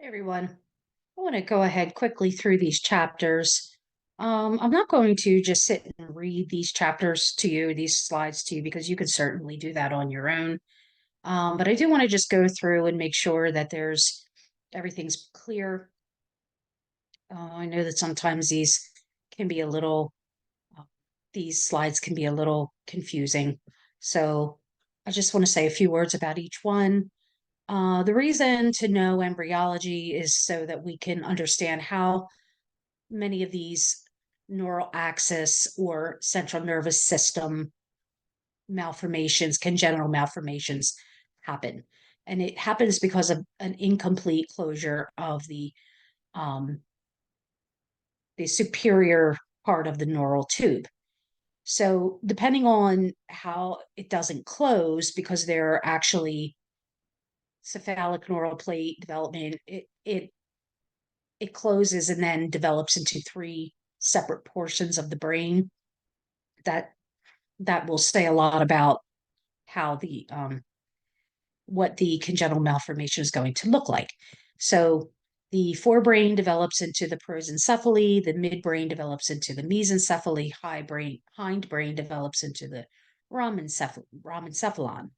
Hey everyone, I want to go ahead quickly through these chapters. I'm not going to just sit and read these chapters to you, these slides to you, because you can certainly do that on your own. But I do want to just go through and make sure that everything's clear. I know that sometimes can be a little, uh, these slides can be a little confusing. So I just want to say a few words about each one. The reason to know embryology is so that we can understand how many of these neural axis or central nervous system malformations, congenital malformations happen. And it happens because of an incomplete closure of um, the superior part of the neural tube. So, depending on how it doesn't close, because there are actually cephalic neural plate development, it closes and then develops into three separate portions of the brain that that will say a lot about how the what the congenital malformation is going to look like. So the forebrain develops into the prosencephaly, the midbrain develops into the mesencephaly, hindbrain develops into the rhomencephalon.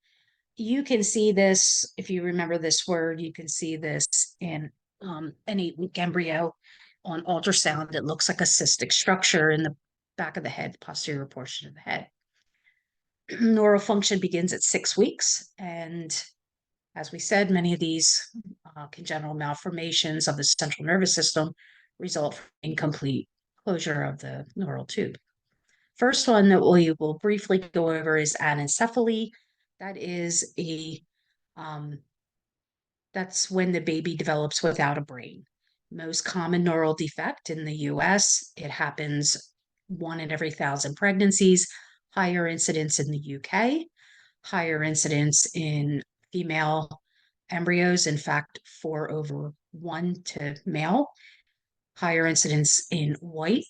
You can see this, if you remember this word, you can see this in an 8-week embryo on ultrasound. It looks like a cystic structure in the back of the head, posterior portion of the head. Neural function begins at 6 weeks. And as we said, many of these congenital malformations of the central nervous system result from incomplete closure of the neural tube. First one that we will briefly go over is anencephaly. That is um, that's when the baby develops without a brain. Most common neural defect in the US, it happens 1 in every 1,000 pregnancies, higher incidence in the UK, higher incidence in female embryos, in fact, 4/1 to male, higher incidence in white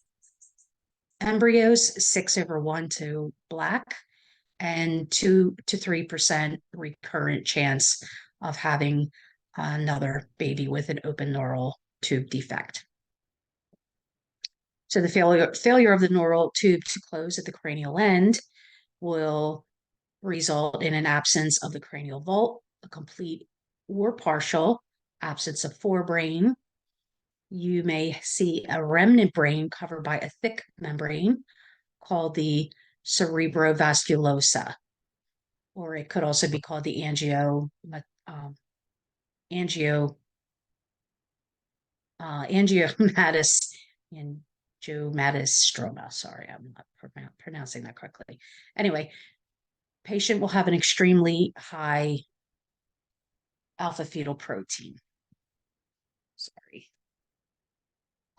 embryos, 6/1 to black, and 2 to 3% recurrent chance of having another baby with an open neural tube defect. So the failure of the neural tube to close at the cranial end will result in an absence of the cranial vault, a complete or partial absence of forebrain. You may see a remnant brain covered by a thick membrane called the cerebrovasculosa, or it could also be called the um, angio angiomatous angiomatous stroma. Sorry, I'm not pronouncing that correctly. Anyway, patient will have an extremely high alpha fetal protein. Sorry,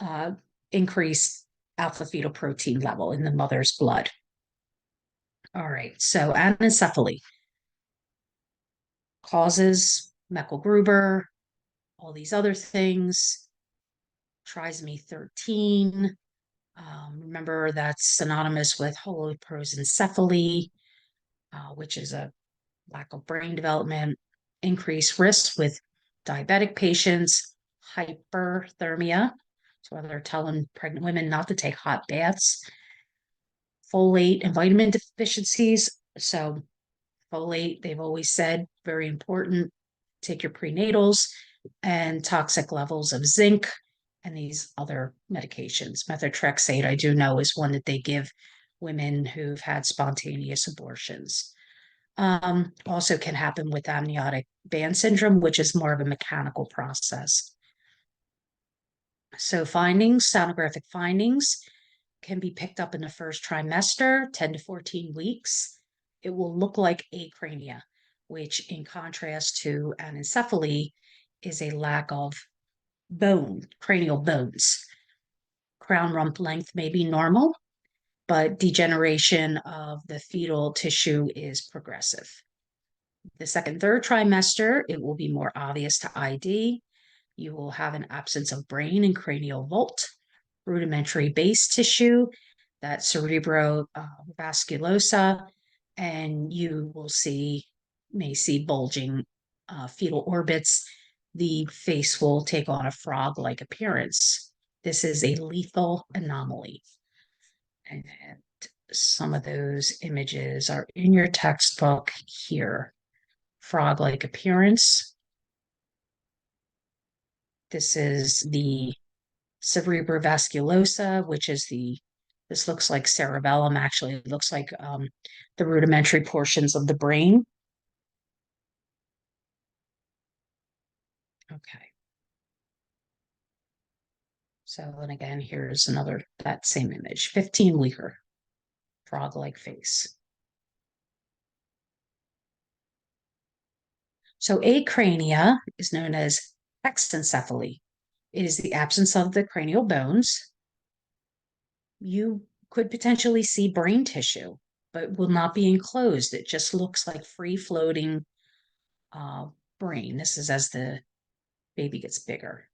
uh, increased alpha fetal protein level in the mother's blood. All right, so anencephaly causes Meckel-Gruber, all these other things, trisomy 13. Remember, that's synonymous with holoprosencephaly, which is a lack of brain development, increased risk with diabetic patients, hyperthermia. So they're telling pregnant women not to take hot baths, folate and vitamin deficiencies. So folate, they've always said, very important. Take your prenatals, and toxic levels of zinc and these other medications. Methotrexate, I do know, is one that they give women who've had spontaneous abortions. Also can happen with amniotic band syndrome, which is more of a mechanical process. So sonographic findings can be picked up in the first trimester, 10 to 14 weeks. It will look like acrania, which in contrast to anencephaly is a lack of cranial bones. Crown rump length may be normal, but degeneration of the fetal tissue is progressive. The second, third trimester, it will be more obvious to ID. You will have an absence of brain and cranial vault, rudimentary base tissue, that cerebrovasculosa, and you may see bulging fetal orbits, the face will take on a frog-like appearance. This is a lethal anomaly. And some of those images are in your textbook here. Frog-like appearance. This is the cerebrovasculosa, which is this looks like cerebellum. Actually, it looks like the rudimentary portions of the brain. Okay. So, and again, here's that same image, 15-weeker, frog-like face. So acrania is known as exencephaly. It is the absence of the cranial bones. You could potentially see brain tissue, but will not be enclosed. It just looks like free-floating brain. This is as the baby gets bigger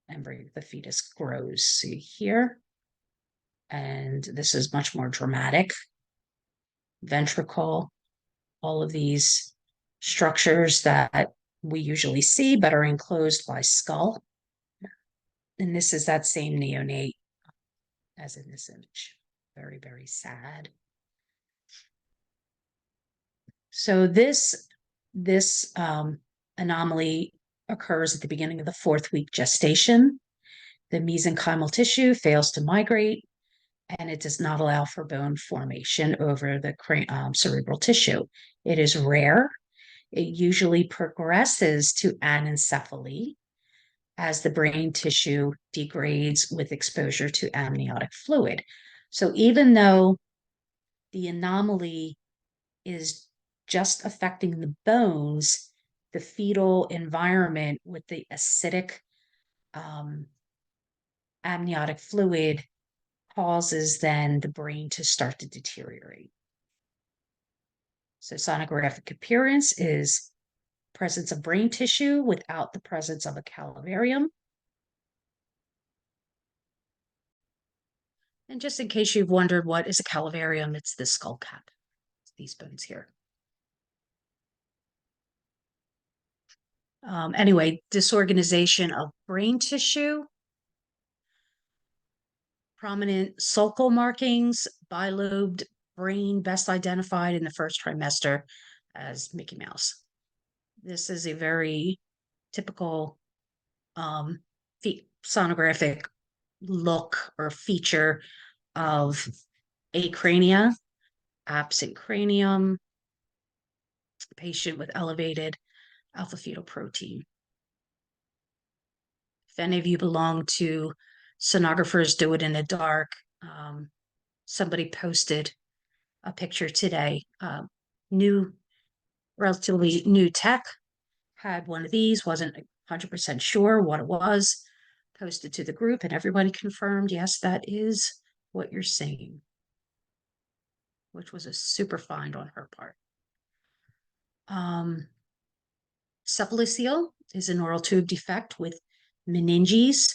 and the fetus grows. See here? And this is much more dramatic. Ventricle, all of these structures that we usually see but are enclosed by skull. And this is that same neonate as in this image. Very, very sad. So this anomaly occurs at the beginning of the 4th week gestation. The mesenchymal tissue fails to migrate, and it does not allow for bone formation over the cerebral tissue. It is rare. It usually progresses to anencephaly as the brain tissue degrades with exposure to amniotic fluid. So even though the anomaly is just affecting the bones, the fetal environment with the acidic amniotic fluid causes then the brain to start to deteriorate. So sonographic appearance is presence of brain tissue without the presence of a calvarium. And just in case you've wondered what is a calvarium, it's the skull cap, it's these bones here. Anyway, disorganization of brain tissue, prominent sulcal markings, bilobed brain best identified in the first trimester as Mickey Mouse. This is a very typical sonographic look or feature of acrania, absent cranium, patient with elevated alpha fetal protein. If any of you belong to sonographers do it in the dark, somebody posted a picture today. Relatively new tech had one of these, wasn't 100% sure what it was, posted to the group, and everybody confirmed, yes, that is what you're seeing, which was a super find on her part. Cephalocele is a neural tube defect with meninges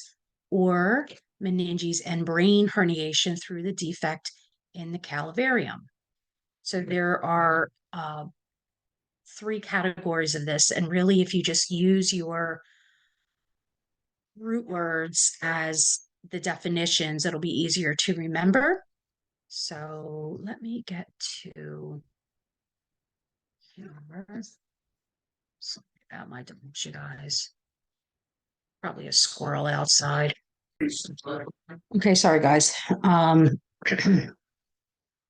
or meninges and brain herniation through the defect in the calvarium. So there are 3 categories of this, and really if you just use your root words as the definitions, it'll be easier to remember. So let me get to something about my dementia, guys. Probably a squirrel outside. Okay, sorry guys.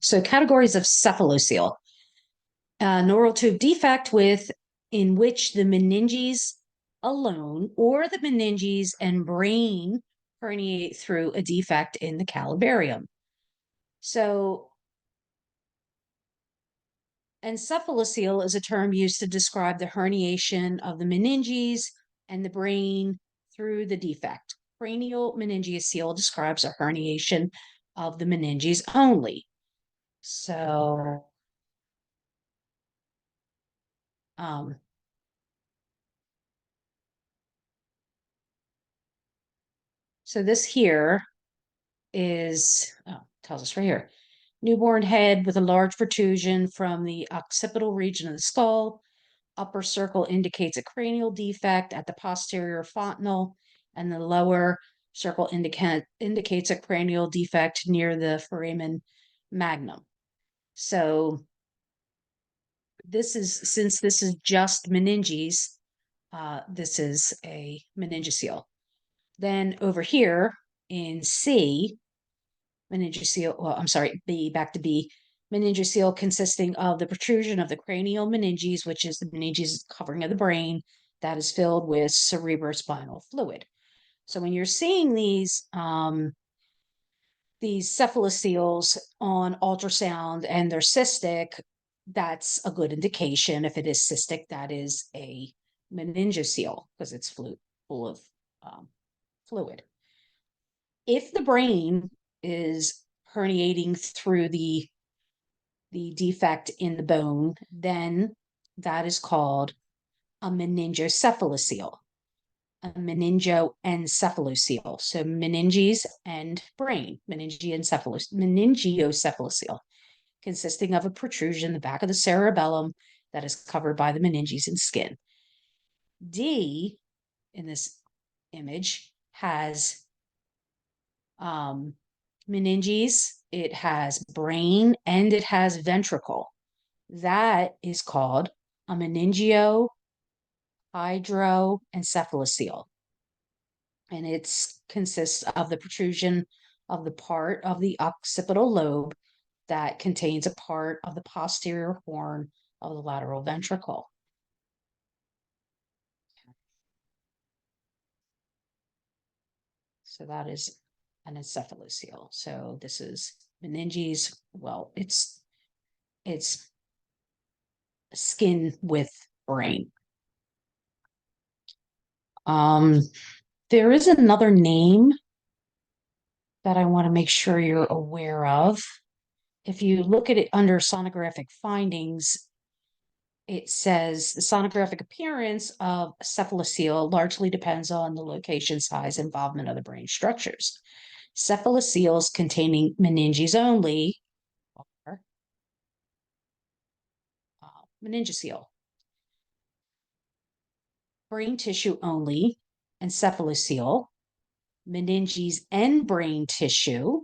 So categories of cephalocele. Neural tube defect in which the meninges alone or the meninges and brain herniate through a defect in the calvarium. So encephalocele is a term used to describe the herniation of the meninges and the brain through the defect. Cranial meningeocele describes a herniation of the meninges only. So this here tells us right here, newborn head with a large protrusion from the occipital region of the skull, Upper circle indicates a cranial defect at the posterior fontanel, and the lower circle indicates a cranial defect near the foramen magnum. So since this is just meninges, this is a meningocele. Then over here in C, meningocele, well, I'm sorry, B, back to B, meningocele consisting of the protrusion of the cranial meninges, which is the meninges covering of the brain that is filled with cerebrospinal fluid. So when you're seeing these cephaloceles on ultrasound and they're cystic, that's a good indication. If it is cystic, that is a meningocele because it's full of fluid. If the brain is herniating through the defect in the bone, then that is called a meningocephalocele, a meningoencephalocele. So meninges and brain, meningiocephalocele, consisting of a protrusion in the back of the cerebellum that is covered by the meninges and skin. D in this image has meninges, it has brain, and it has ventricle. That is called a meningiohydroencephalocele. And it consists of the protrusion of the part of the occipital lobe that contains a part of the posterior horn of the lateral ventricle. So that is an encephalocele. So this is meninges. Well, it's skin with brain. There is another name that I want to make sure you're aware of. If you look at it under sonographic findings, it says the sonographic appearance of cephalocele largely depends on the location, size, involvement of the brain structures. Cephaloceles containing meninges only are meningocele. Brain tissue only, encephalocele. Meninges and brain tissue,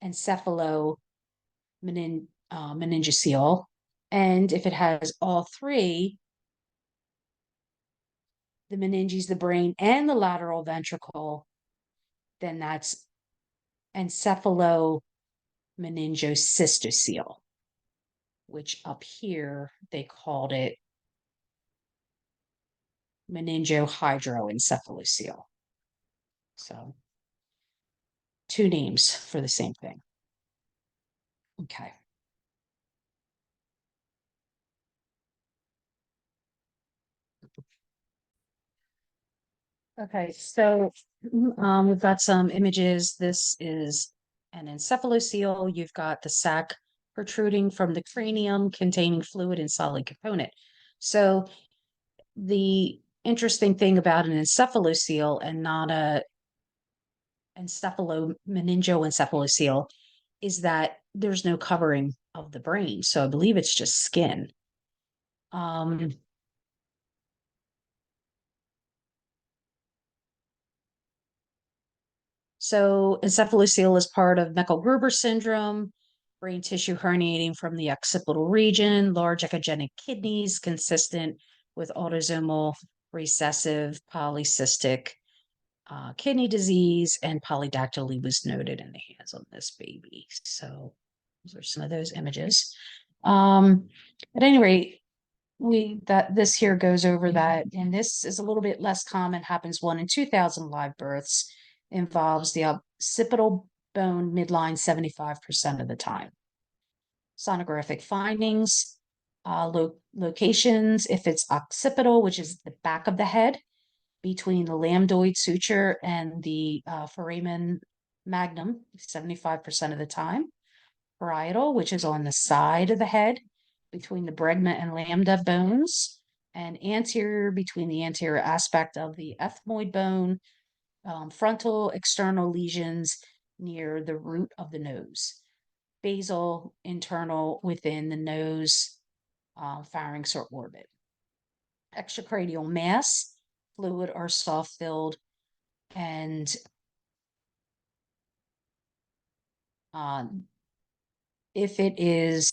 meningocele. And if it has all three, the meninges, the brain, and the lateral ventricle, then that's encephalomενingocystocele, which up here they called it meningohydroencephalocele. So two names for the same thing. Okay. Okay, so we've got some images. This is an encephalocele. You've got the sac protruding from the cranium containing fluid and solid component. So the interesting thing about an encephalocele and not a meningoencephalocele is that there's no covering of the brain. So I believe it's just skin. So encephalocele is part of Meckel-Gruber syndrome, brain tissue herniating from the occipital region, large echogenic kidneys consistent with autosomal recessive polycystic kidney disease, and polydactyly was noted in the hands on this baby. So those are some of those images. At any rate, this here goes over that, and this is a little bit less common, happens 1 in 2,000 live births, involves the occipital bone midline 75% of the time. Sonographic findings, locations, if it's occipital, which is the back of the head, between the lambdoid suture and the foramen magnum, 75% of the time. Parietal, which is on the side of the head, between the bregma and lambda bones, and anterior, between the anterior aspect of the ethmoid bone, frontal external lesions near the root of the nose. Basal, internal, within the nose pharynx or orbit. Extracranial mass, fluid or soft filled, and if it is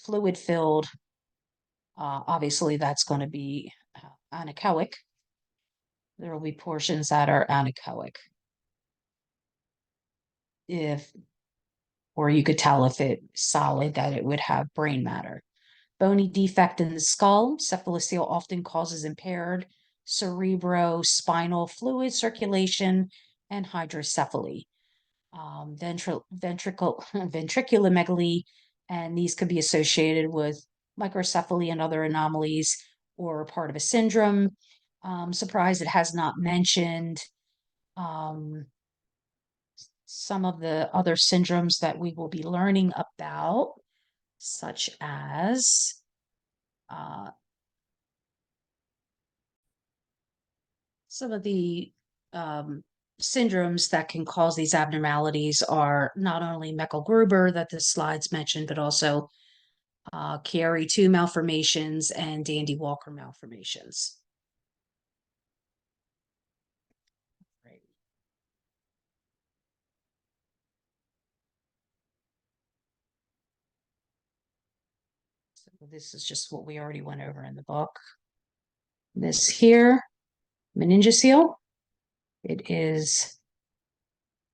fluid filled, obviously that's going to be anechoic. There will be portions that are anechoic. If, or you could tell if it's solid that it would have brain matter. Bony defect in the skull, cephalocele often causes impaired cerebrospinal fluid circulation and hydrocephaly. Ventriculomegaly, and these could be associated with microcephaly and other anomalies or part of a syndrome. Surprised it has not mentioned um, some of the other syndromes that we will be learning about, such as uh, some of the syndromes that can cause these abnormalities are not only Meckel-Gruber that the slides mentioned, but also Chiari-2 malformations and Dandy-Walker malformations. Right. So this is just what we already went over in the book. This here, meningocele, it is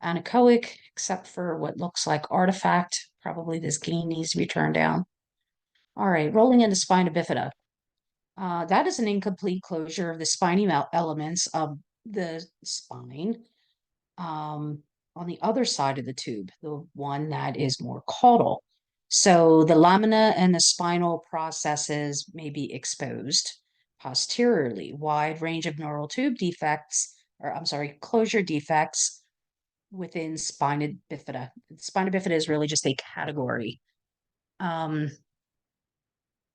anechoic, except for what looks like artifact. Probably this gain needs to be turned down. All right, rolling into spina bifida. That is an incomplete closure of the spiny elements of the spine on the other side of the tube, the one that is more caudal. So the lamina and the spinal processes may be exposed posteriorly. Wide range of neural tube defects, or I'm sorry, closure defects within spina bifida. Spina bifida is really just a category.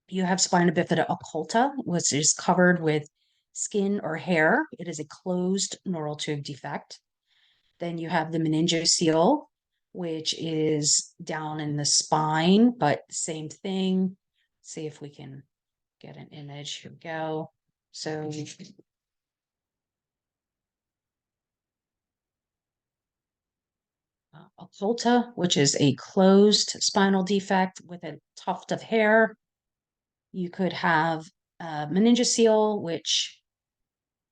You have spina bifida occulta, which is covered with skin or hair. It is a closed neural tube defect. Then you have the meningocele, which is down in the spine, but same thing. See if we can get an image. Here we go. So occulta, which is a closed spinal defect with a tuft of hair. You could have meningocele, which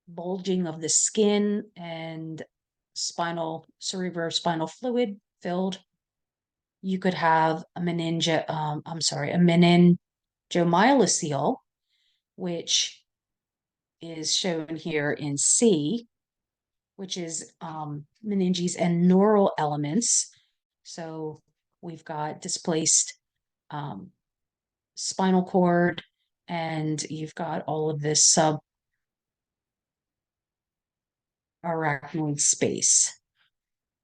bulging of the skin and cerebrospinal fluid filled. You could have a meningomyelocele, which is shown here in C, which is meninges and neural elements. So we've got displaced spinal cord, and you've got all of this subarachnoid space.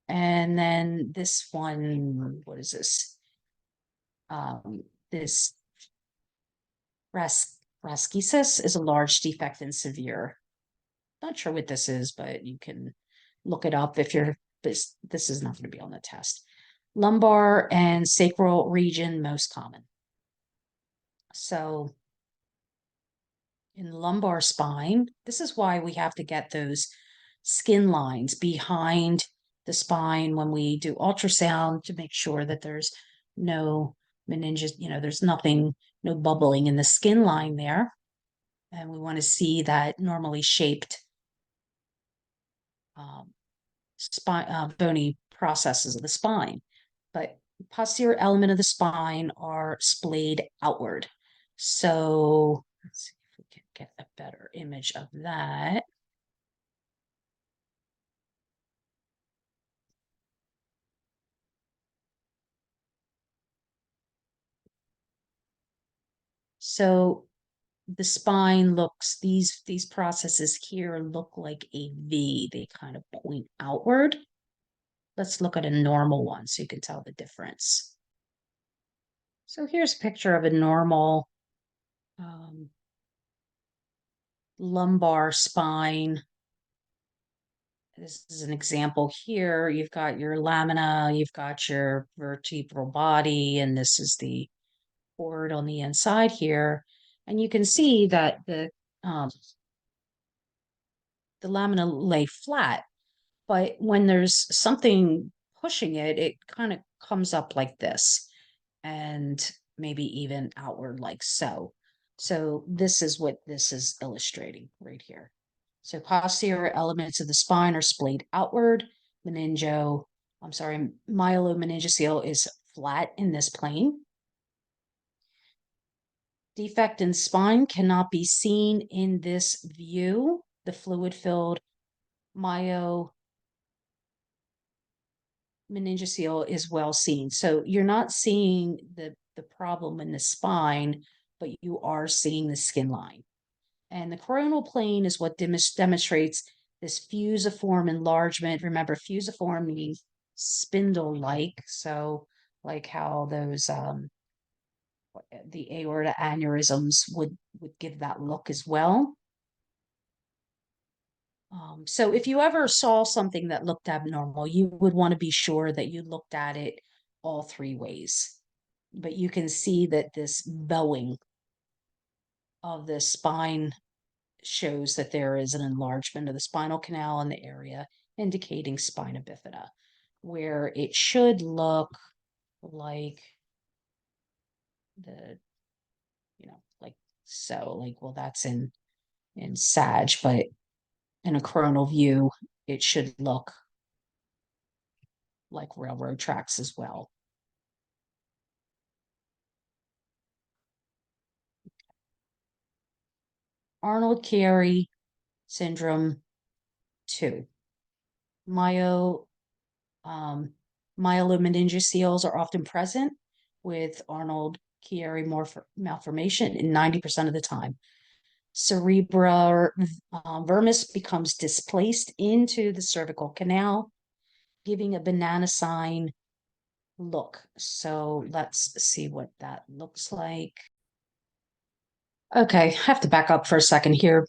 And then this one, what is this? This rascesis is a large defect in severe. Not sure what this is, but you can look it up if you're, this is not going to be on the test. Lumbar and sacral region, most common. So in lumbar spine, this is why we have to get those skin lines behind the spine when we do ultrasound to make sure that there's no meninges, there's nothing, no bubbling in the skin line there. And we want to see that normally shaped spine, bony processes of the spine. But the posterior element of the spine are splayed outward. So let's see if we can get a better image of that. So the spine looks, these processes here look like a V. They kind of point outward. Let's look at a normal one so you can tell the difference. So here's a picture of a normal lumbar spine. This is an example here. You've got your lamina, you've got your vertebral body, and this is the cord on the inside here. And you can see that um, the lamina lay flat, but when there's something pushing it, it kind of comes up like this and maybe even outward like so. So this is what this is illustrating right here. So posterior elements of the spine are splayed outward. Myelomeningocele is flat in this plane. Defect in spine cannot be seen in this view. The fluid-filled myomeningocele is well seen. So you're not seeing the problem in the spine, but you are seeing the skin line. And the coronal plane is what demonstrates this fusiform enlargement. Remember, fusiform means spindle-like. So like how those the aorta aneurysms would give that look as well. So if you ever saw something that looked abnormal, you would want to be sure that you looked at it all three ways. But you can see that this bowing of the spine shows that there is an enlargement of the spinal canal in the area, indicating spina bifida, where it should look like the, like so, like, well, that's in Sag, but in a coronal view, it should look like railroad tracks as well. Arnold-Chiari syndrome 2. Myo, Myelomeningocele are often present with Arnold-Chiari malformation in 90% of the time. Cerebra vermis becomes displaced into the cervical canal, giving a banana sign look. So let's see what that looks like. Okay, I have to back up for a second here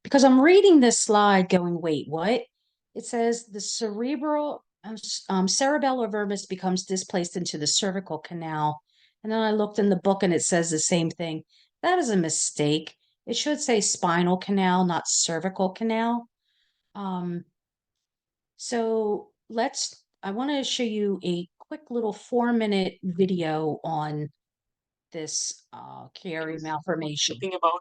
because I'm reading this slide going, wait, what? It says the cerebellar vermis becomes displaced into the cervical canal. And then I looked in the book and it says the same thing. That is a mistake. It should say spinal canal, not cervical canal. So I want to show you a quick little 4-minute video on this Chiari malformation. Thinking about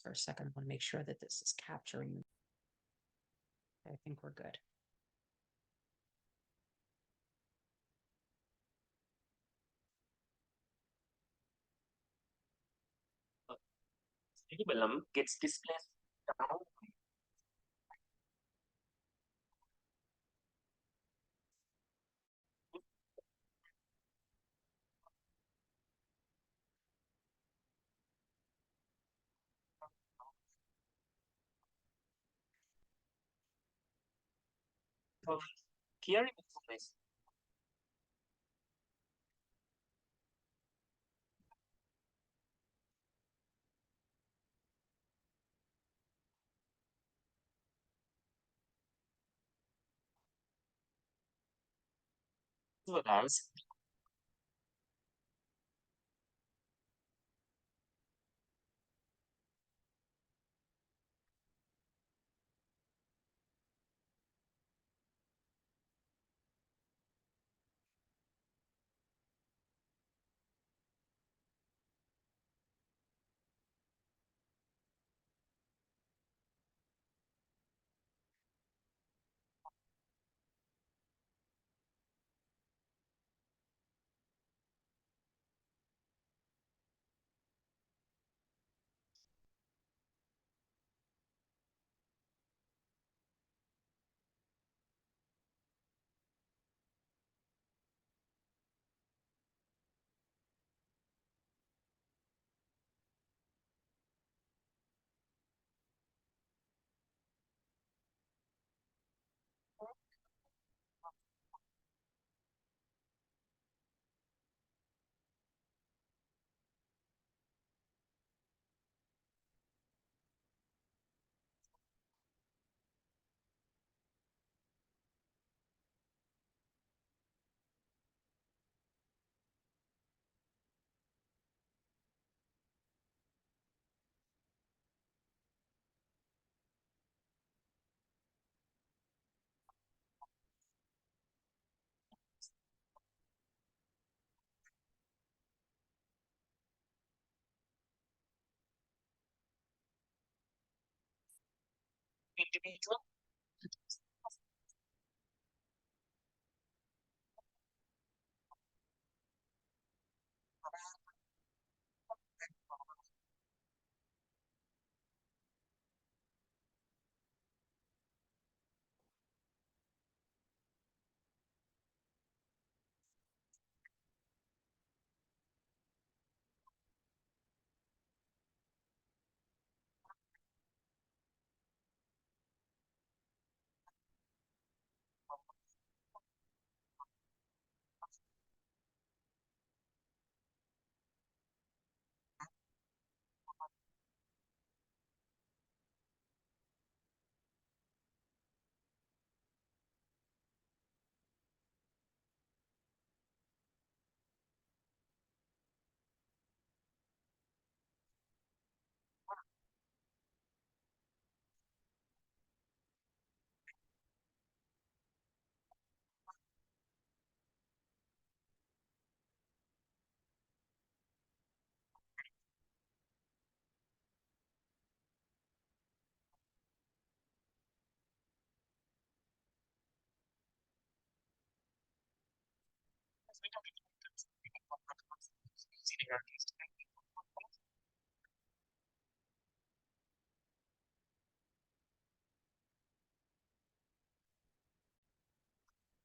for a second. I want to make sure that this is capturing. I think we're good. Cerebellum gets displaced down. Chiari malformation. Well as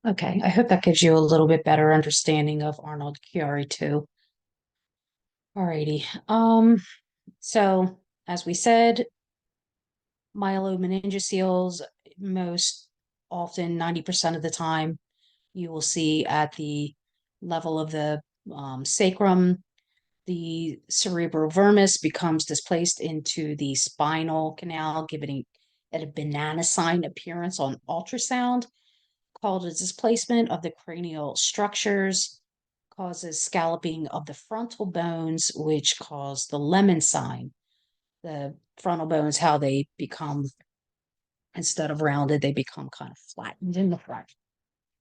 Okay, I hope that gives you a little bit better understanding of Arnold Chiari too. Alrighty. So as we said, myelomeningocele, most often 90% of the time, you will see at the level of the sacrum, the cerebrovermis becomes displaced into the spinal canal, giving it a banana sign appearance on ultrasound, called a displacement of the cranial structures, causes scalloping of the frontal bones, which cause the lemon sign. The frontal bones, how they become, instead of rounded, they become kind of flattened in the front.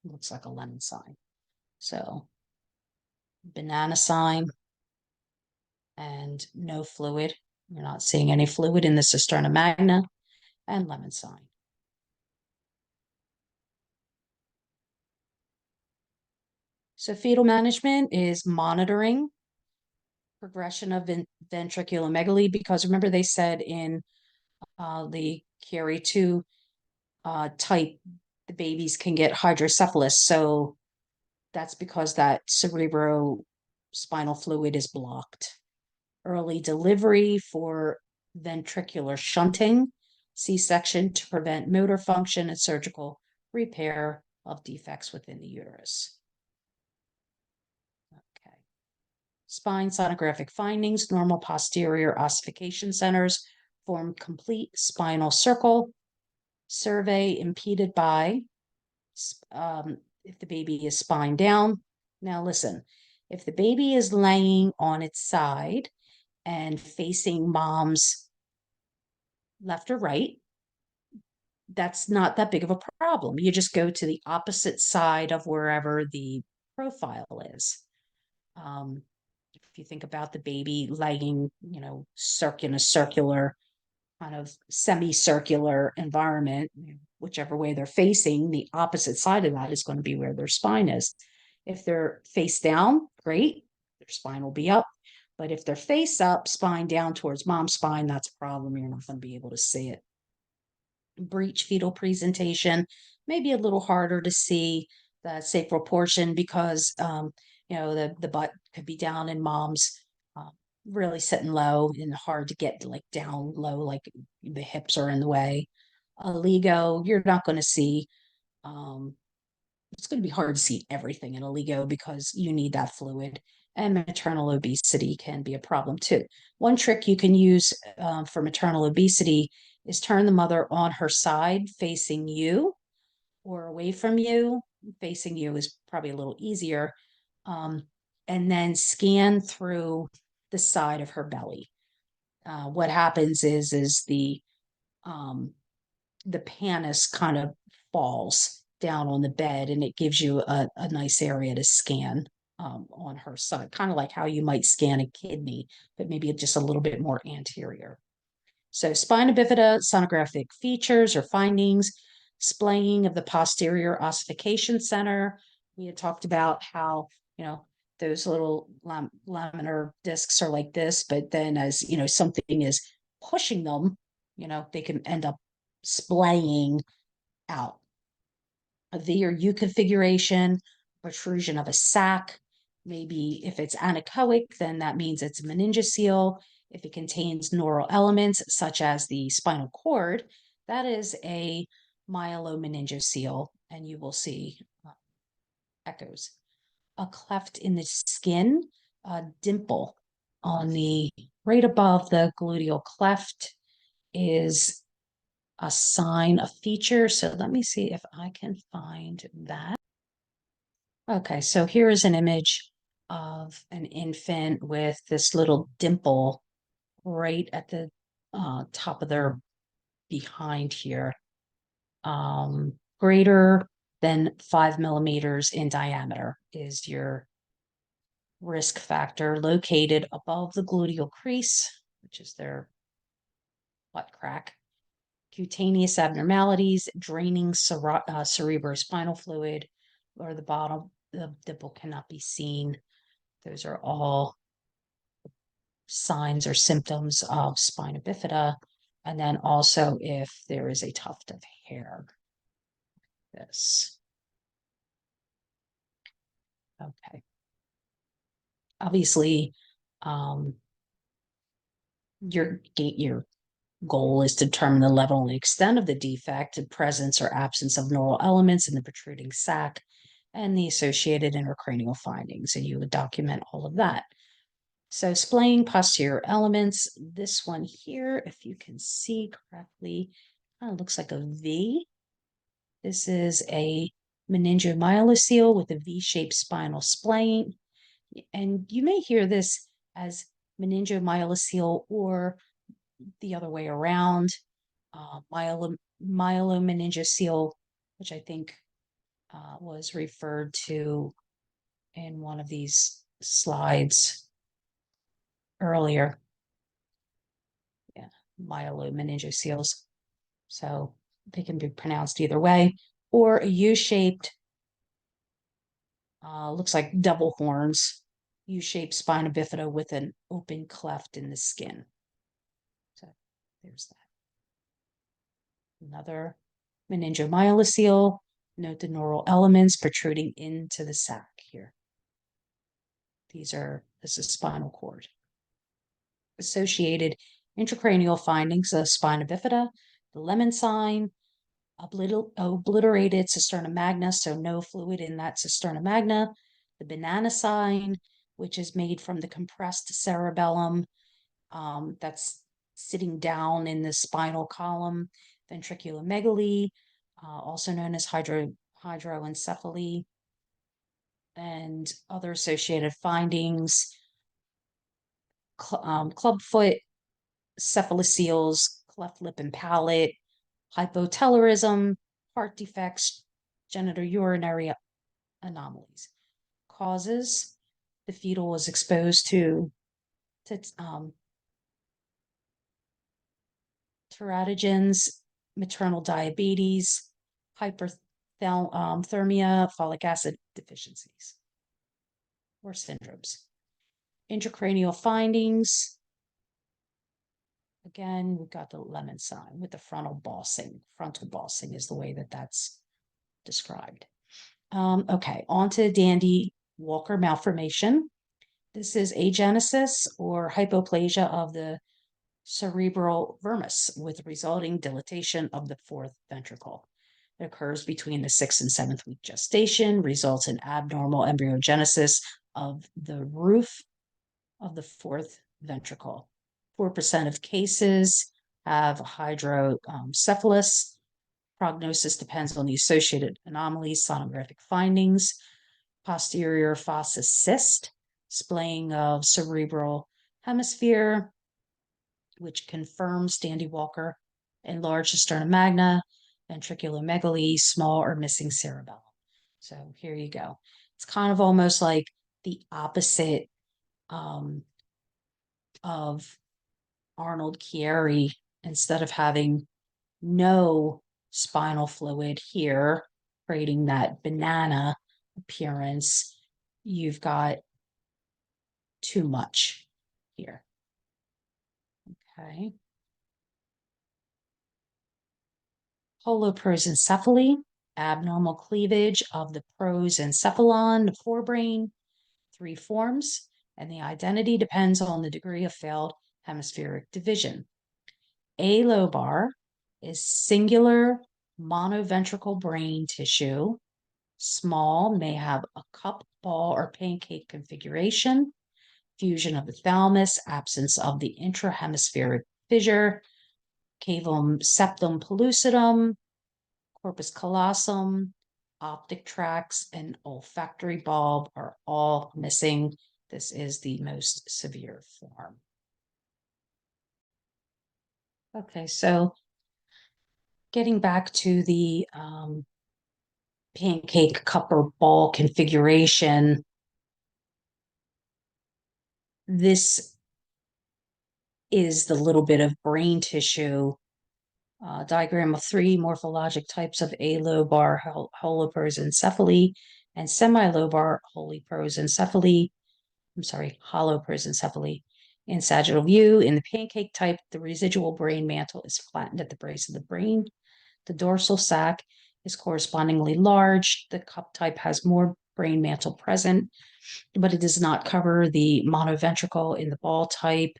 Looks like a lemon sign. So, banana sign and no fluid. You're not seeing any fluid in the cisterna magna, and lemon sign. So, fetal management is monitoring progression of ventriculomegaly, because remember they said in the carry 2 type, the babies can get hydrocephalus. So that's because that cerebrospinal fluid is blocked. Early delivery for ventricular shunting, C-section to prevent motor function, and surgical repair of defects within the uterus. Okay. Spine sonographic findings, normal posterior ossification centers form complete spinal circle. Survey impeded by if the baby is spine down. Now listen, if the baby is laying on its side and facing mom's left or right, that's not that big of a problem. You just go to the opposite side of wherever the profile is. If you think about the baby laying, in a circular kind of semicircular environment, whichever way they're facing, the opposite side of that is going to be where their spine is. If they're face down, great, their spine will be up. But if they're face up, spine down towards mom's spine, that's a problem. You're not going to be able to see it. Breech fetal presentation may be a little harder to see the sacral portion because the butt could be down in mom's, uh, really sitting low and hard to get like down low, like the hips are in the way. A LIGO, you're not going to see. um, it's going to be hard to see everything in a LIGO because you need that fluid, and maternal obesity can be a problem too. One trick you can use for maternal obesity is turn the mother on her side facing you or away from you. Facing you is probably a little easier. Um, and then scan through the side of her belly. What happens is um, the pannus kind of falls down on the bed, and it gives you a nice area to scan on her side, kind of like how you might scan a kidney, but maybe just a little bit more anterior. So spina bifida sonographic features or findings, splaying of the posterior ossification center. We had talked about how, those little laminar discs are like this, but then as, something is pushing them, they can end up splaying out. A V or U configuration, protrusion of a sac. Maybe if it's anechoic, then that means it's a meningocele. If it contains neural elements such as the spinal cord, that is a myelomeningocele, and you will see echoes. A cleft in the skin, a dimple on the right above the gluteal cleft is a sign, a feature. So let me see if I can find that. Okay, so here is an image of an infant with this little dimple right at the top of their behind here, greater than 5 millimeters in diameter is your risk factor, located above the gluteal crease, which is their butt crack. Cutaneous abnormalities, draining cerebrospinal fluid, or the bottom, the dimple cannot be seen. Those are all signs or symptoms of spina bifida. And then also if there is a tuft of hair. This. Okay. Obviously, your goal is to determine the level and extent of the defect, the presence or absence of neural elements in the protruding sac, and the associated intracranial findings. And you would document all of that. So splaying posterior elements, this one here, if you can see correctly, kind of looks like a V. This is a meningomyelocele with a V-shaped spinal splaying. And you may hear this as meningomyelocele or the other way around, myelomeningocele, which I think was referred to in one of these slides earlier. Yeah, myelomeningoceles. So they can be pronounced either way, or a U-shaped, looks like double horns, U-shaped spina bifida with an open cleft in the skin. So there's that. Another meningomyelocele. Note the neural elements protruding into the sac here. This is spinal cord. Associated intracranial findings of spina bifida, the lemon sign, obliterated cisterna magna, so no fluid in that cisterna magna, the banana sign, which is made from the compressed cerebellum, that's sitting down in the spinal column, ventriculomegaly, also known as hydroencephaly, and other associated findings, clubfoot, cephaloceles, cleft lip and palate, hypotelorism, heart defects, genitourinary anomalies. Causes: the fetal was exposed to teratogens, maternal diabetes, hyperthermia, folic acid deficiencies, or syndromes. Intracranial findings. Again, we've got the lemon sign with the frontal bossing. Frontal bossing is the way that that's described. Okay, on to Dandy Walker malformation. This is agenesis or hypoplasia of the cerebral vermis with resulting dilatation of the fourth ventricle. It occurs between the 6th and 7th week gestation, results in abnormal embryogenesis of the roof of the fourth ventricle. 4% of cases have hydrocephalus. Prognosis depends on the associated anomalies, sonographic findings, posterior fossa cyst, splaying of cerebral hemisphere, which confirms Dandy Walker, enlarged cisterna magna, ventriculomegaly, small or missing cerebellum. So here you go. It's kind of almost like the opposite of Arnold Chiari instead of having no spinal fluid here, creating that banana appearance, you've got too much here. Okay. Holoprosencephaly, abnormal cleavage of the prosencephalon, the forebrain, three forms, and the identity depends on the degree of failed hemispheric division. Alobar is singular monoventricle brain tissue. Small, may have a cup, ball, or pancake configuration, fusion of the thalamus, absence of the intrahemispheric fissure, cavum septum pellucidum, corpus callosum, optic tracts, and olfactory bulb are all missing. This is the most severe form. Okay, so getting back to the pancake cup or ball configuration, this is the little bit of brain tissue. Diagram of three morphologic types of alobar holoprosencephaly and semilobar holoprosencephaly. I'm sorry, holoprosencephaly. In sagittal view, in the pancake type, the residual brain mantle is flattened at the base of the brain. The dorsal sac is correspondingly large. The cup type has more brain mantle present, but it does not cover the monoventricle. In the ball type,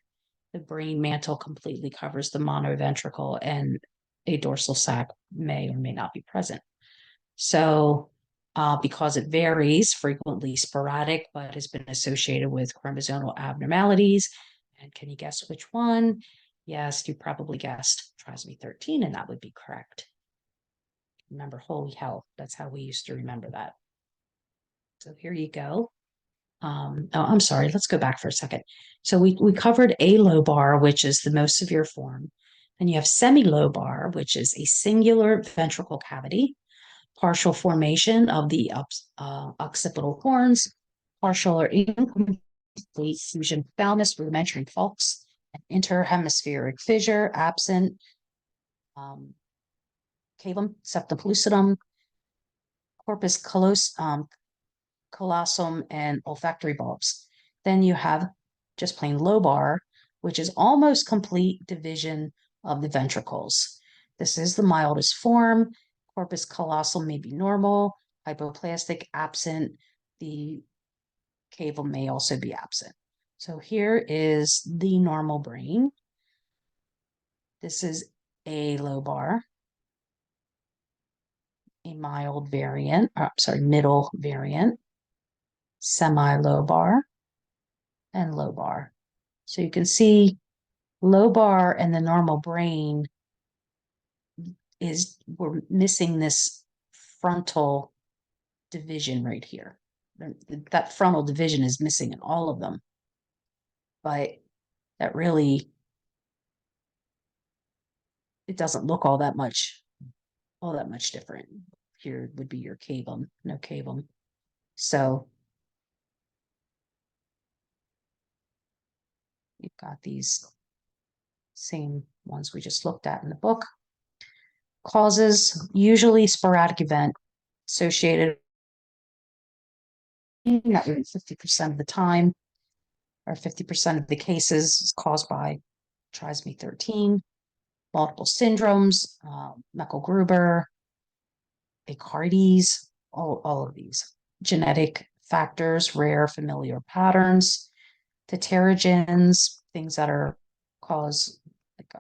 the brain mantle completely covers the monoventricle, and a dorsal sac may or may not be present. So, because it varies, frequently sporadic, but has been associated with chromosomal abnormalities. And can you guess which one? Yes, you probably guessed trisomy 13, and that would be correct. Remember, holy hell, that's how we used to remember that. So here you go. Oh, I'm sorry, let's go back for a second. So we covered alobar, which is the most severe form. Then you have semilobar, which is a singular ventricle cavity, partial formation of the occipital horns, partial or incomplete fusion thalamus, rudimentary falx, interhemispheric fissure, absent, cavum, septum pellucidum, corpus callosum, and olfactory bulbs. Then you have just plain lobar, which is almost complete division of the ventricles. This is the mildest form. Corpus callosum may be normal, hypoplastic, absent. The cavum may also be absent. So here is the normal brain. This is a lobar, a mild variant, middle variant, semi-lobar, and lobar. So you can see lobar and the normal brain we're missing this frontal division right here. That frontal division is missing in all of them, but that really, it doesn't look all that much different. Here would be your cavum, no cavum. So you've got these same ones we just looked at in the book. Causes, usually sporadic event associated, not even 50% of the time, or 50% of the cases is caused by trisomy 13, multiple syndromes, Meckel-Gruber, Aicardes, all of these. Genetic factors, rare familiar patterns, deuterogens, things that are cause like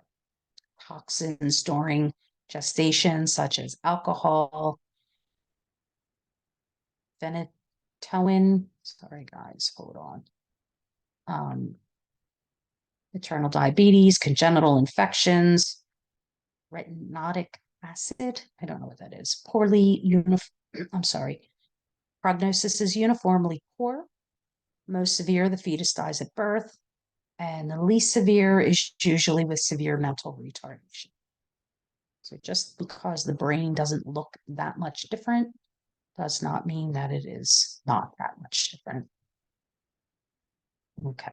toxins during gestation, such as alcohol, phenytoin. Sorry, guys, hold on. Maternal diabetes, congenital infections, retinoic acid. I don't know what that is. I'm sorry. Prognosis is uniformly poor. Most severe, the fetus dies at birth. And the least severe is usually with severe mental retardation. So just because the brain doesn't look that much different does not mean that it is not that much different. Okay.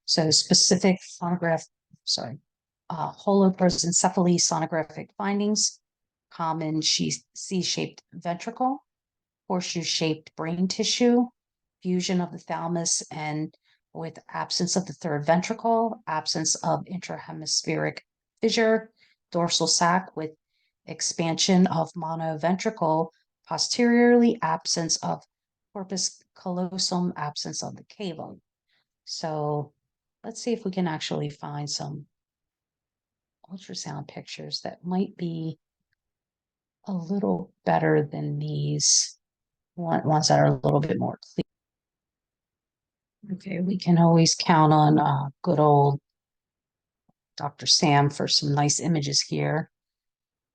So specific phonograph, sorry, holoprosencephaly sonographic findings, common C-shaped ventricle, horseshoe-shaped brain tissue, fusion of the thalamus and with absence of the third ventricle, absence of intrahemispheric fissure, dorsal sac with expansion of monoventricle posteriorly, absence of corpus callosum, absence of the cavum. So let's see if we can actually find some ultrasound pictures that might be a little better than these ones that are a little bit more clear. Okay, we can always count on good old Dr. Sam for some nice images here.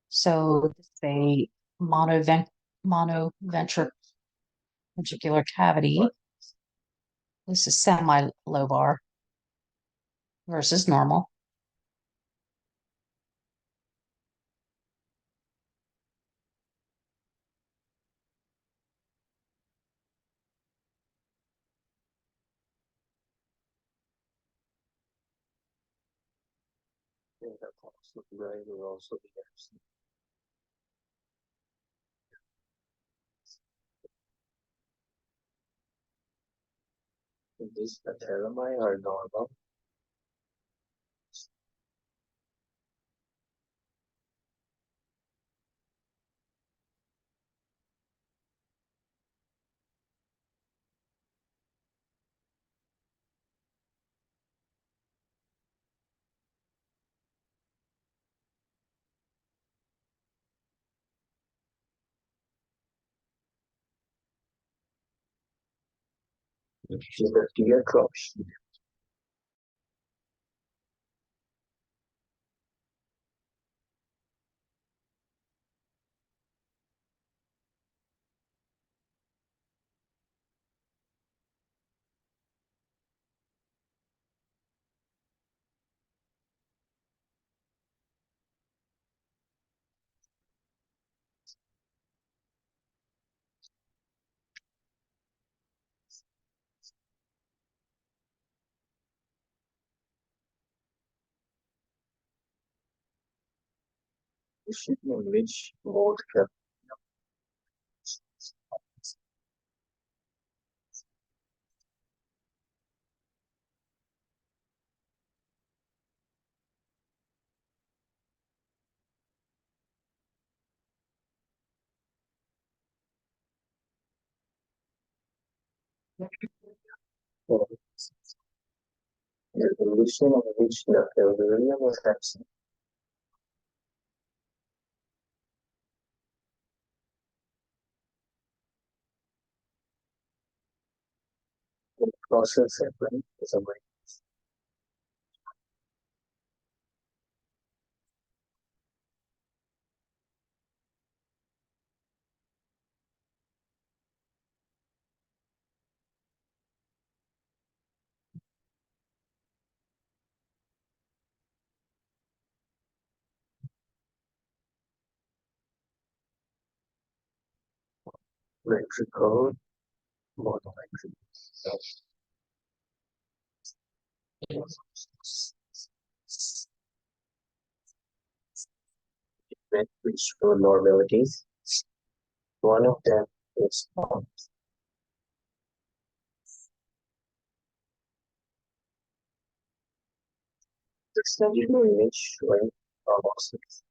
So this is a monoventricular cavity. This is semi-lobar versus normal. These laterally are normal. The teardrops. In which mode can the condition in which the delirium was absent. The process happened is a way. Electrical, monoelectric. Which show normalities. One of them is the study image showing losses.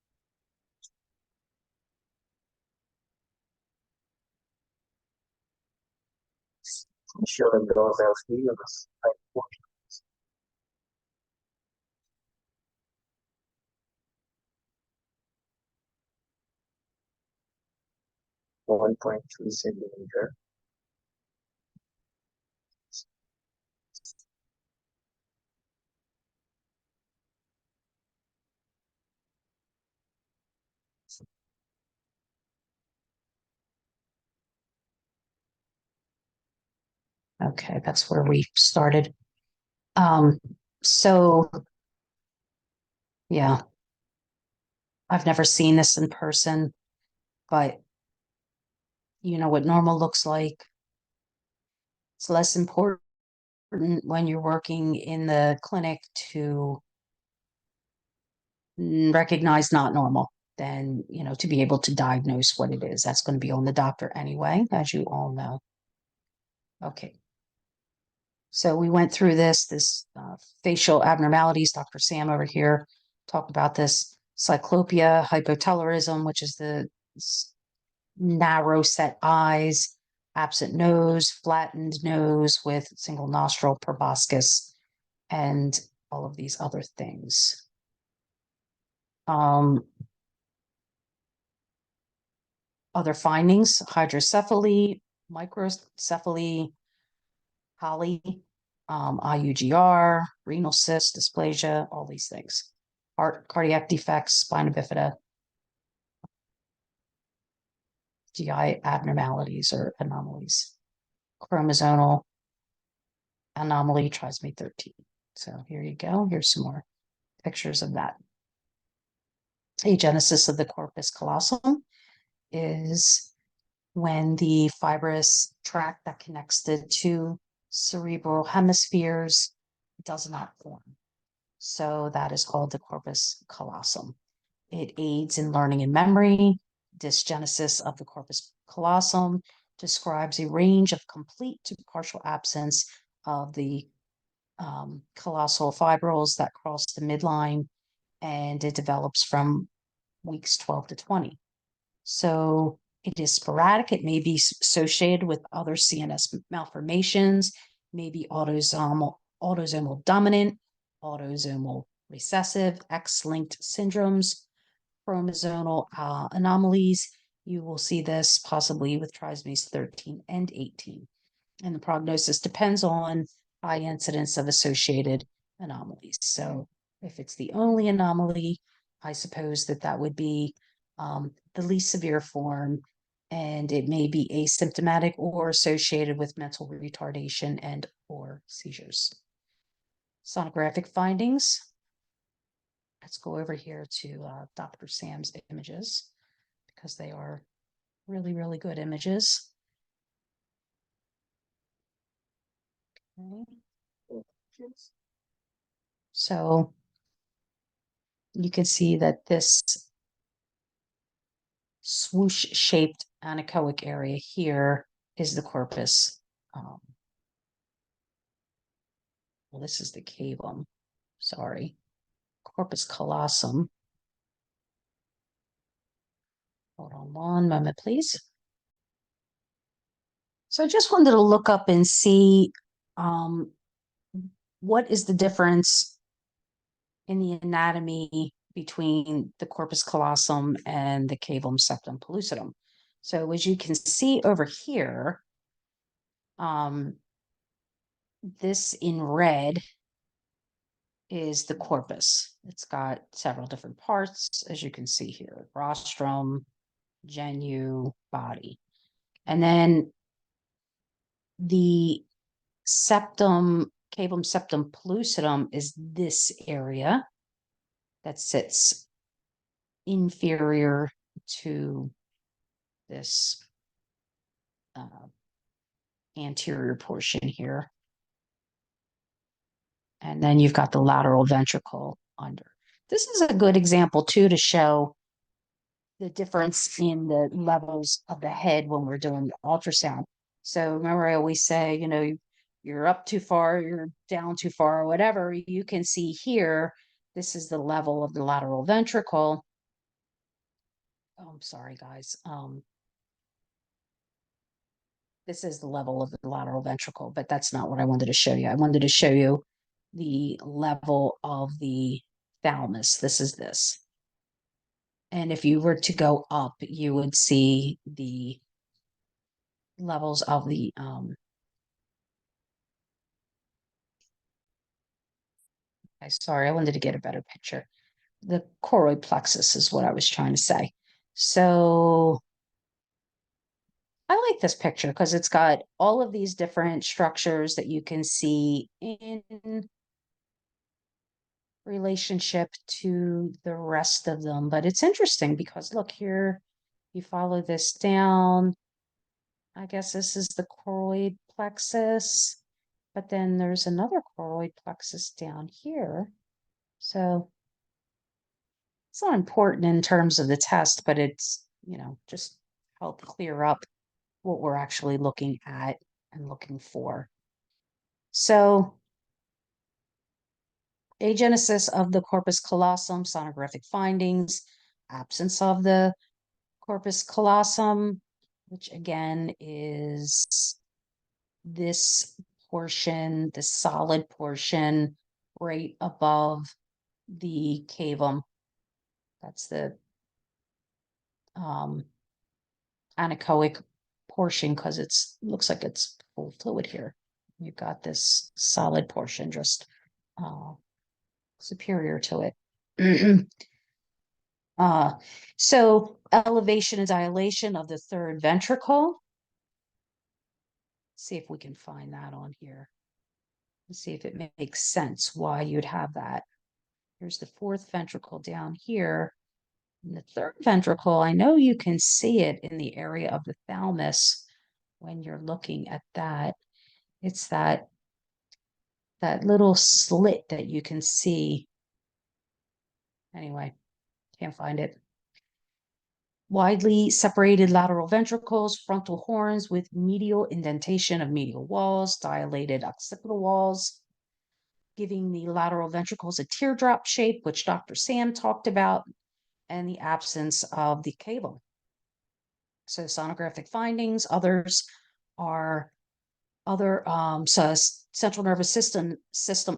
Showing normality of the 1.3 centimeter. Okay, that's where we started. Um, so yeah, I've never seen this in person, but you know what normal looks like. It's less important when you're working in the clinic to recognized not normal, then, to be able to diagnose what it is, that's going to be on the doctor anyway, as you all know. Okay. So we went through this facial abnormalities. Dr. Sam over here talked about this cyclopia, hypotelorism, which is the narrow set eyes, absent nose, flattened nose with single nostril proboscis, and all of these other things. Other findings: hydrocephaly, microcephaly, poly, IUGR, renal cyst, dysplasia, all these things. Heart, cardiac defects, spina bifida, GI abnormalities or anomalies, chromosomal anomaly, trisomy 13. So here you go. Here's some more pictures of that. Agenesis of the corpus callosum is when the fibrous tract that connects the two cerebral hemispheres does not form. So that is called the corpus callosum. It aids in learning and memory. Dysgenesis of the corpus callosum describes a range of complete to partial absence of the callosal fibrils that cross the midline, and it develops from weeks 12 to 20. So it is sporadic. It may be associated with other CNS malformations, maybe autosomal dominant, autosomal recessive, X-linked syndromes, chromosomal anomalies. You will see this possibly with trisomies 13 and 18. And the prognosis depends on high incidence of associated anomalies. So if it's the only anomaly, I suppose that would be the least severe form, and it may be asymptomatic or associated with mental retardation and or seizures. Sonographic findings. Let's go over here to Dr. Sam's images because they are really, really good images. Okay. So you can see that this swoosh shaped anechoic area here is the corpus. Well, this is the cavum. Sorry. Corpus callosum. Hold on one moment, please. So I just wanted to look up and see what is the difference in the anatomy between the corpus callosum and the cavum septum pellucidum. So as you can see over here, this in red is the corpus. It's got several different parts, as you can see here: rostrum, genu, body. And then the septum, cavum septum pellucidum, is this area that sits inferior to this anterior portion here. And then you've got the lateral ventricle under. This is a good example too to show the difference in the levels of the head when we're doing the ultrasound. So remember, I always say, you're up too far, you're down too far, or whatever. You can see here, this is the level of the lateral ventricle. Oh, I'm sorry, guys. This is the level of the lateral ventricle, but that's not what I wanted to show you. I wanted to show you the level of the thalamus. This is this. And if you were to go up, you would see the levels of the sorry, I wanted to get a better picture. The choroid plexus is what I was trying to say. So I like this picture because it's got all of these different structures that you can see in relationship to the rest of them. But it's interesting because look here, you follow this down. I guess this is the choroid plexus, but then there's another choroid plexus down here. So It's not important in terms of the test, but it's, just help clear up what we're actually looking at and looking for. So, agenesis of the corpus callosum, sonographic findings, absence of the corpus callosum, which again is this portion, the solid portion right above the cavum. That's the anechoic portion because it's looks like it's full fluid here. You've got this solid portion just superior to it. uh, so elevation and dilation of the third ventricle. See if we can find that on here. Let's see if it makes sense why you'd have that. Here's the fourth ventricle down here. And the third ventricle, I know you can see it in the area of the thalamus when you're looking at that. It's that little slit that you can see. Anyway, can't find it. Widely separated lateral ventricles, frontal horns with medial indentation of medial walls, dilated occipital walls, giving the lateral ventricles a teardrop shape, which Dr. Sam talked about, and the absence of the cavum. So sonographic findings, others are other central nervous system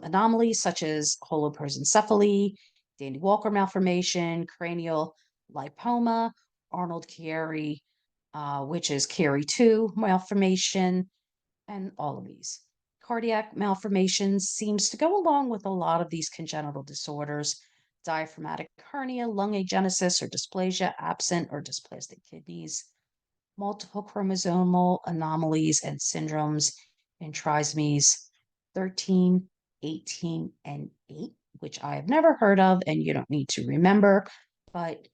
anomalies such as holoprosencephaly, Dandy Walker malformation, cranial lipoma, Arnold Chiari, which is Chiari 2 malformation, and all of these. Cardiac malformations seems to go along with a lot of these congenital disorders. Diaphragmatic hernia, lung agenesis or dysplasia, absent or dysplastic kidneys, multiple chromosomal anomalies and syndromes in trisomies 13, 18, and 8, which I have never heard of and you don't need to remember. But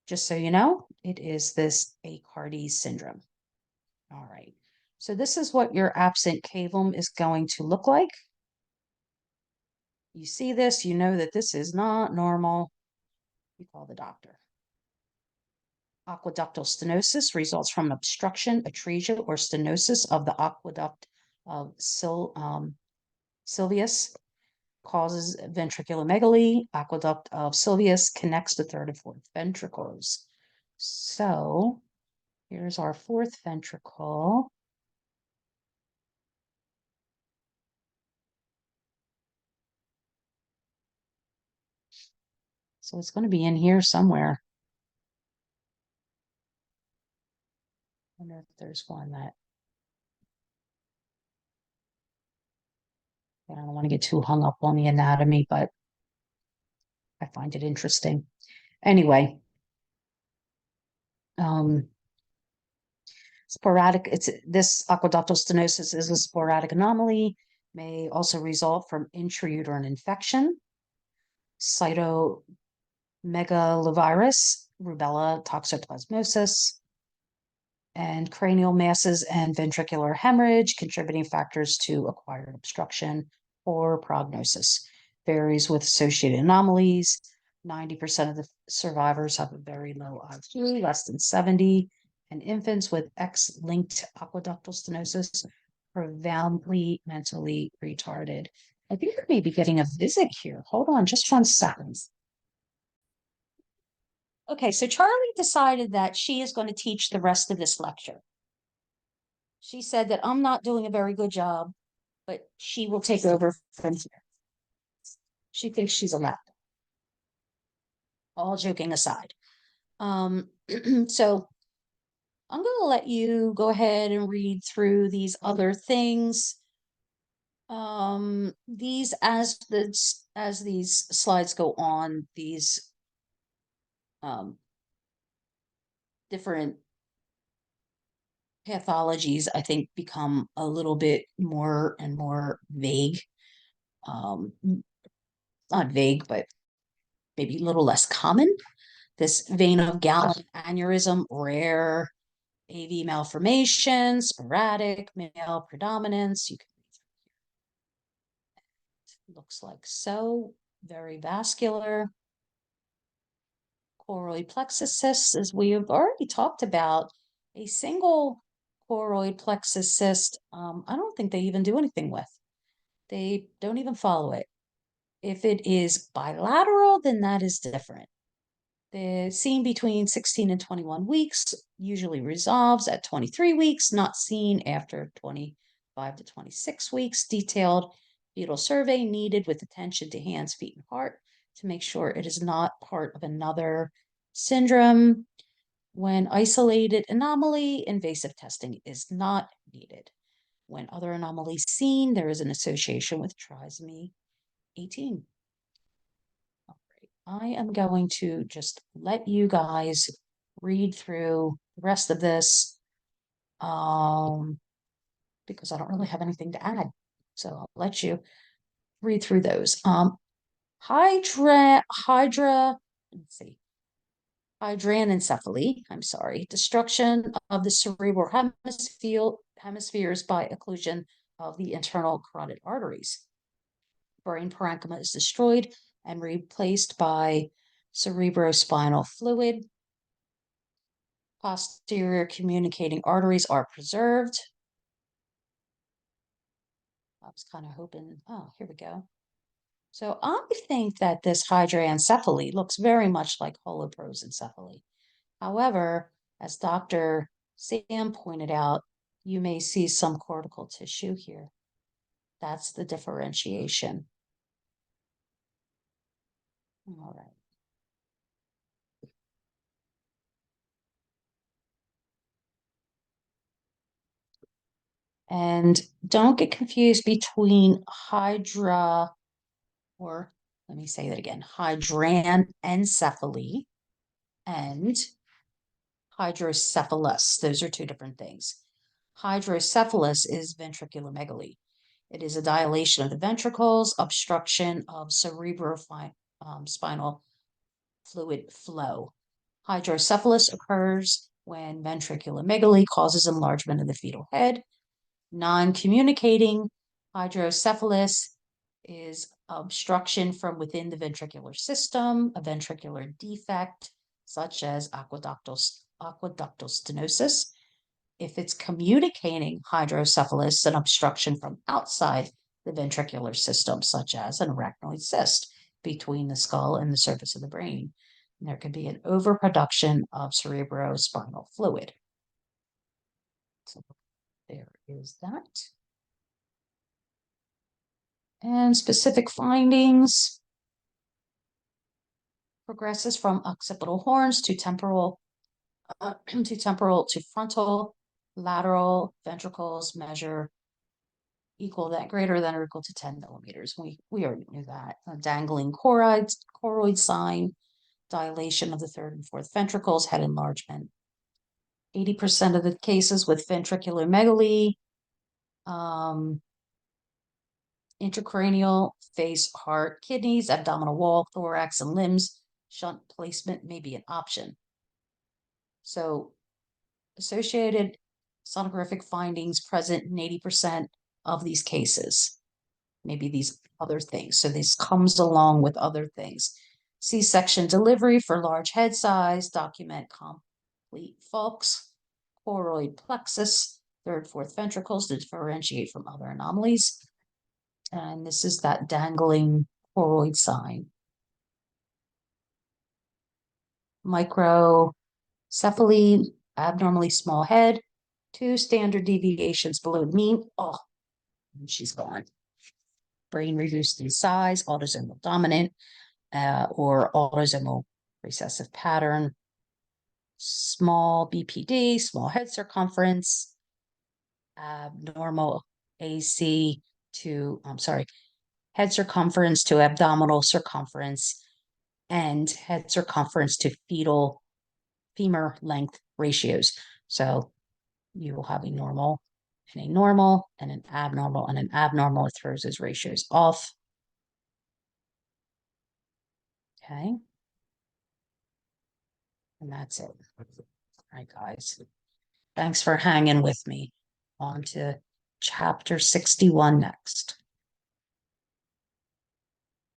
just so you know, it is this Aicardi syndrome. All right. So this is what your absent cavum is going to look like. You see this, you know that this is not normal. You call the doctor. Aqueductal stenosis results from obstruction, atresia, or stenosis of the aqueduct of Sylvius, causes ventriculomegaly. Aqueduct of Sylvius connects the third and fourth ventricles. So here's our fourth ventricle. So it's going to be in here somewhere. I wonder if there's one that I don't want to get too hung up on the anatomy, but I find it interesting. Anyway, sporadic, it's this aqueductal stenosis is a sporadic anomaly, may also result from intrauterine infection, cytomegalovirus, rubella, toxoplasmosis, and cranial masses and ventricular hemorrhage, contributing factors to acquired obstruction or prognosis. Varies with associated anomalies. 90% of the survivors have a very low IQ, less than 70, and infants with X-linked aqueductal stenosis profoundly mentally retarded. I think we may be getting a visit here. Hold on just 1 second. Okay, so Charlie decided that she is going to teach the rest of this lecture. She said that I'm not doing a very good job, but she will take over from here. She thinks she's allowed. All joking aside. So I'm going to let you go ahead and read through these other things. These as these slides go on, these different pathologies, I think, become a little bit more and more vague. Not vague, but maybe a little less common. This vein of Gallen aneurysm, rare, AV malformation, sporadic, male predominance. You can looks like so, very vascular. choroid plexus cysts, as we have already talked about, a single choroid plexus cyst, I don't think they even do anything with. They don't even follow it. If it is bilateral, then that is different. The seen between 16 and 21 weeks usually resolves at 23 weeks, not seen after 25 to 26 weeks. Detailed fetal survey needed with attention to hands, feet, and heart to make sure it is not part of another syndrome. When isolated anomaly, invasive testing is not needed. When other anomalies seen, there is an association with trisomy 18. I am going to just let you guys read through the rest of this because I don't really have anything to add. So I'll let you read through those. Let's see, hydranencephaly, I'm sorry, destruction of the cerebral hemispheres by occlusion of the internal carotid arteries. Brain parenchyma is destroyed and replaced by cerebrospinal fluid. Posterior communicating arteries are preserved. I was kind of hoping, oh, here we go. So I think that this hydranencephaly looks very much like holoprosencephaly. However, as Dr. Sam pointed out, you may see some cortical tissue here. That's the differentiation. All right. And don't get confused between hydra, or let me say that again, hydranencephaly and hydrocephalus. Those are two different things. Hydrocephalus is ventriculomegaly. It is a dilation of the ventricles, obstruction of cerebrospinal fluid flow. Hydrocephalus occurs when ventriculomegaly causes enlargement of the fetal head. Non-communicating hydrocephalus is obstruction from within the ventricular system, a ventricular defect, such as aqueductal stenosis. If it's communicating hydrocephalus, an obstruction from outside the ventricular system, such as an arachnoid cyst between the skull and the surface of the brain. And there could be an overproduction of cerebrospinal fluid. So there is that. And specific findings progresses from occipital horns to temporal to frontal, lateral ventricles measure equal that greater than or equal to 10 millimeters. We already knew that. A dangling choroid sign, dilation of the third and fourth ventricles, head enlargement. 80% of the cases with ventriculomegaly, intracranial, face, heart, kidneys, abdominal wall, thorax, and limbs, shunt placement may be an option. So associated sonographic findings present in 80% of these cases. Maybe these other things. So this comes along with other things. C-section delivery for large head size, document complete Fulks, choroid plexus, third, fourth ventricles to differentiate from other anomalies. And this is that dangling choroid sign. Microcephaly, abnormally small head, 2 standard deviations below mean. Oh, and she's gone. Brain reduced in size, autosomal dominant, or autosomal recessive pattern. Small BPD, small head circumference, abnormal AC to, head circumference to abdominal circumference, and head circumference to fetal femur length ratios. So you will have a normal and an abnormal and an abnormal. It throws those ratios off. Okay. And that's it. All right, guys. Thanks for hanging with me. On to chapter 61 next.